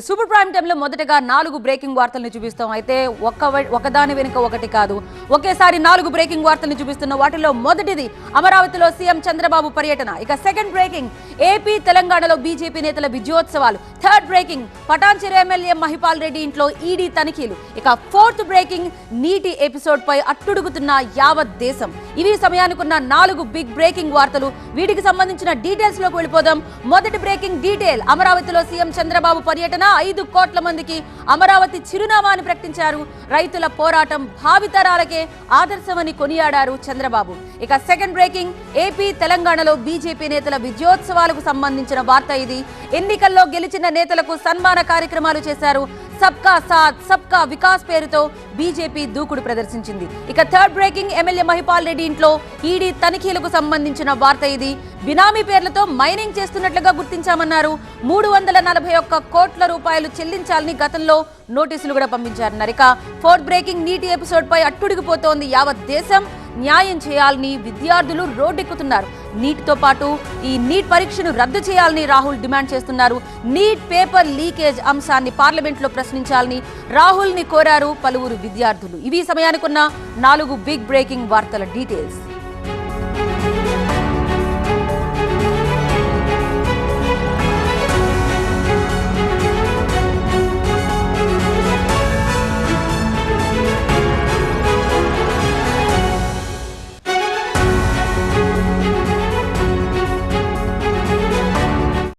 Super prime టైంలో మొదటగా 4 breaking వార్తలను చూపిస్తాం. అయితే ఒకదాని వెనుక ఒకటి కాదు, ఒకేసారి 4 బ్రేకింగ్ వార్తలను చూపిస్తున్న వాటిలో మొదటిది అమరావతిలో సీఎం చంద్రబాబు పర్యటన. ఇక సెకండ్ బ్రేకింగ్ ఏపీ తెలంగాణలో బీజేపీ నేతల విజయోత్సవాలు. Third breaking Patancheru MLA Mahipal Reddy ఇంట్లో ఈడీ తనిఖీలు. ఇక ఫోర్త్ బ్రేకింగ్ నీటి ఎపిసోడ్ పై అట్టుడుగుతున్న యావత్ దేశం. ఇవి సమయానికున్న 4 బిగ్ బ్రేకింగ్ వార్తలు. వీటికి సంబంధించిన డీటెయిల్స్ లోకి వెళ్ళిపోదాం. మొదటి బ్రేకింగ్ డీటెయిల్, అమరావతిలో సీఎం చంద్రబాబు పర్యటన. 5 కోట్ల మందికి అమరావతి చిరునామా అని ప్రకటించారు. రైతుల పోరాటం భావితరాలకే ఆదర్శమని కొనియాడారు చంద్రబాబు. ఇక సెకండ్ బ్రేకింగ్ ఏపీ తెలంగాణలో బీజేపీ నేతల విజయోత్సవాలకు సంబంధించిన వార్త ఇది. ఎన్నికల్లో గెలిచిన నేతలకు సన్మాన కార్యక్రమాలు చేశారు. సబ్కా సాత్ సబ్కా వికాస్ పేరుతో బీజేపీ దూకుడు ప్రదర్శించింది. ఇక third breaking MLA Mahipal Reddy ఇంట్లో ఈడీ తనిఖీలకు సంబంధించిన వార్త ఇది. బినామీ పేర్లతో మైనింగ్ చేస్తున్నట్లుగా గుర్తించామన్నారు. 341 కోట్ల రూపాయలు చెల్లించాలని గతంలో నోటీసులు కూడా పంపించారన్నారు. ఇక ఫోర్త్ బ్రేకింగ్ నీటి ఎపిసోడ్ పై అట్టుడిగిపోతోంది యావత్ దేశం. న్యాయం చేయాలని విద్యార్థులు రోడ్డెక్కుతున్నారు. నీటితో పాటు ఈ నీట్ పరీక్షను రద్దు చేయాలని రాహుల్ డిమాండ్ చేస్తున్నారు. నీట్ పేపర్ లీకేజ్ అంశాన్ని పార్లమెంట్లో ప్రశ్నించాలని రాహుల్ ని కోరారు పలువురు విద్యార్థులు. ఇవి సమయానికున్న 4 బిగ్ బ్రేకింగ్ వార్తల డీటెయిల్స్.